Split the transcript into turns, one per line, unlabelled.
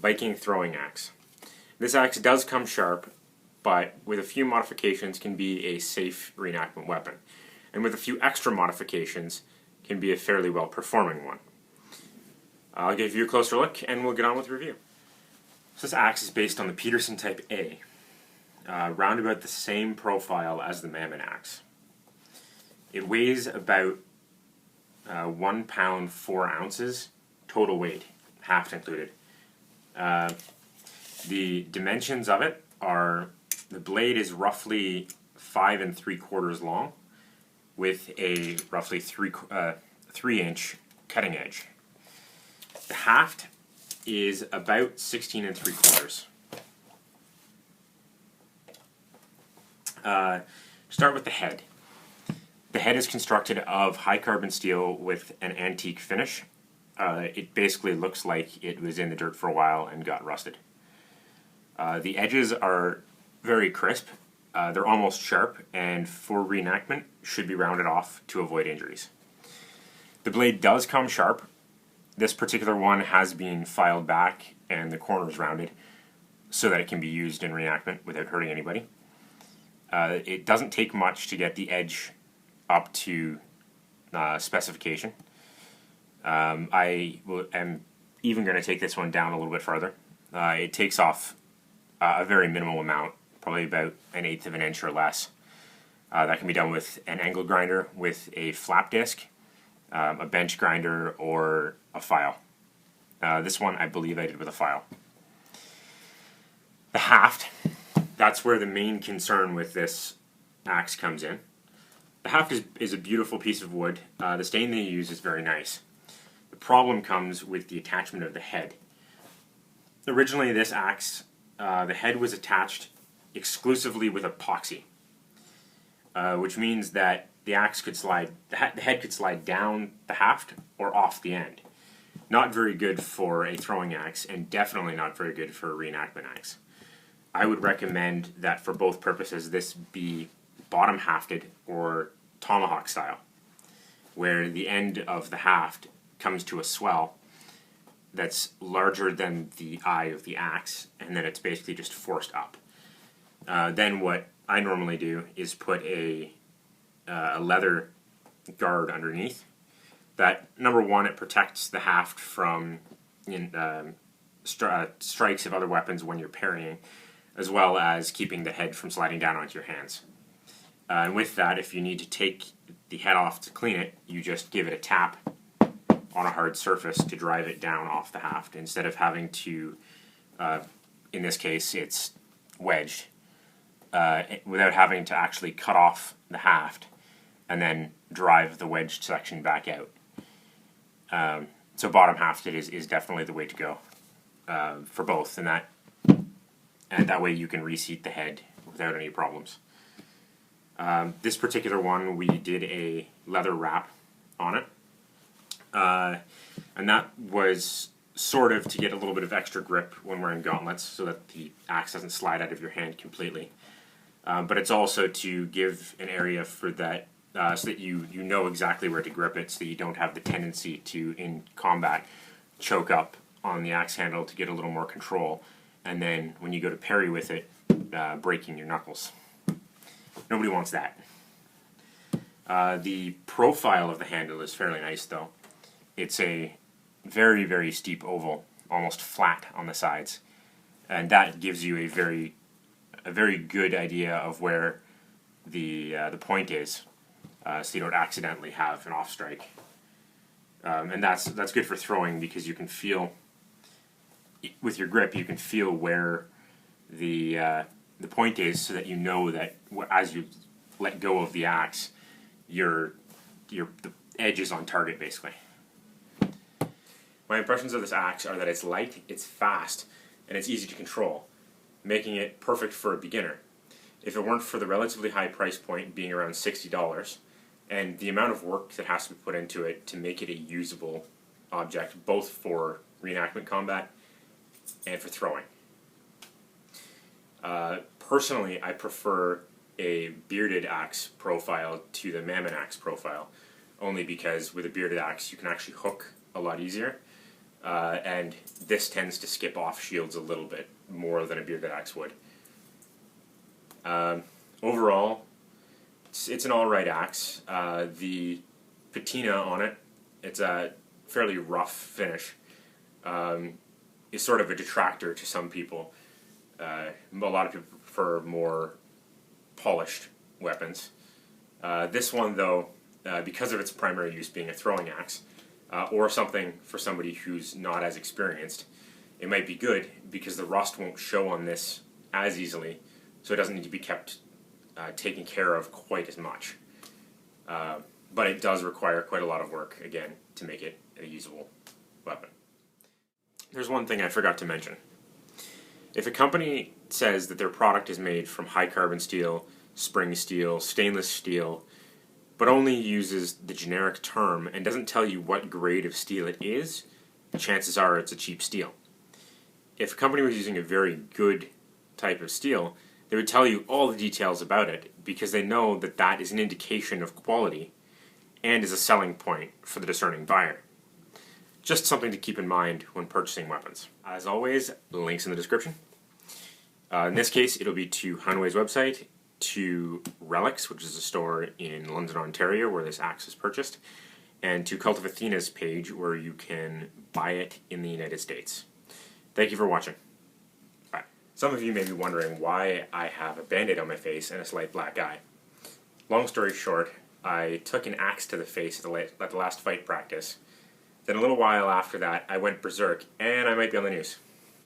Viking throwing axe. This axe does come sharp, but with a few modifications can be a safe reenactment weapon, and with a few extra modifications can be a fairly well-performing one. I'll give you a closer look and we'll get on with the review. So this axe is based on the Peterson Type A, round about the same profile as the Mammon axe. It weighs about 1 pound 4 ounces total weight, Haft included. The dimensions of it are, the blade is roughly 5 3/4 long with a roughly 3-inch cutting edge. The haft is about 16 3/4. Start with the head. The head is constructed of high carbon steel with an antique finish. It basically looks like it was in the dirt for a while and got rusted. The edges are very crisp. They're almost sharp, and for reenactment should be rounded off to avoid injuries. The blade does come sharp. This particular one has been filed back and the corners rounded so that it can be used in reenactment without hurting anybody. It doesn't take much to get the edge up to specification. I am even going to take this one down a little bit further. It takes off a very minimal amount, probably about 1/8 of an inch or less. That can be done with an angle grinder, with a flap disc, a bench grinder, or a file. This one I believe I did with a file. The haft, that's where the main concern with this axe comes in. The haft is a beautiful piece of wood. The stain they use is very nice. The problem comes with the attachment of the head. Originally this axe, the head was attached exclusively with epoxy, which means that the axe could slide, the head could slide down the haft or off the end. Not very good for a throwing axe, and definitely not very good for a reenactment axe. I would recommend that for both purposes this be bottom hafted or tomahawk style, where the end of the haft comes to a swell that's larger than the eye of the axe, and then it's basically just forced up. Then what I normally do is put a leather guard underneath. That, number one, it protects the haft from strikes of other weapons when you're parrying, as well as keeping the head from sliding down onto your hands. And with that, if you need to take the head off to clean it, you just give it a tap on a hard surface to drive it down off the haft, instead of having to, in this case, it's wedged, without having to actually cut off the haft and then drive the wedged section back out. So bottom hafted is definitely the way to go for both, and that way you can reseat the head without any problems. This particular one, we did a leather wrap on it, and that was sort of to get a little bit of extra grip when wearing gauntlets so that the axe doesn't slide out of your hand completely. But it's also to give an area for that, so that you know exactly where to grip it, so that you don't have the tendency to, in combat, choke up on the axe handle to get a little more control, and then when you go to parry with it, breaking your knuckles. Nobody wants that. The profile of the handle is fairly nice, though. It's a very, very steep oval, almost flat on the sides, and that gives you a very good idea of where the point is, so you don't accidentally have an off strike. And that's good for throwing, because you can feel, with your grip, you can feel where the point is, so that you know that as you let go of the axe, the edge is on target, basically. My impressions of this axe are that it's light, it's fast, and it's easy to control, making it perfect for a beginner. If it weren't for the relatively high price point being around $60, and the amount of work that has to be put into it to make it a usable object, both for reenactment combat and for throwing. Personally, I prefer a bearded axe profile to the Mammon axe profile, only because with a bearded axe you can actually hook a lot easier, and this tends to skip off shields a little bit more than a bearded axe would. Overall, it's an alright axe. The patina on it, it's a fairly rough finish, is sort of a detractor to some people. A lot of people prefer more polished weapons. This one, though, because of its primary use being a throwing axe, or something for somebody who's not as experienced, it might be good because the rust won't show on this as easily, so it doesn't need to be kept taken care of quite as much. But it does require quite a lot of work, again, to make it a usable weapon. There's one thing I forgot to mention. If a company says that their product is made from high carbon steel, spring steel, stainless steel, but only uses the generic term and doesn't tell you what grade of steel it is, chances are it's a cheap steel. If a company was using a very good type of steel, they would tell you all the details about it because they know that that is an indication of quality and is a selling point for the discerning buyer. Just something to keep in mind when purchasing weapons. As always, links in the description. In this case, it'll be to Hanwei's website, to Reliks, which is a store in London, Ontario, where this axe is purchased, and to Cult of Athena's page, where you can buy it in the United States. Thank you for watching. Bye. Some of you may be wondering why I have a band-aid on my face and a slight black eye. Long story short, I took an axe to the face at the last fight practice. Then a little while after that, I went berserk, and I might be on the news.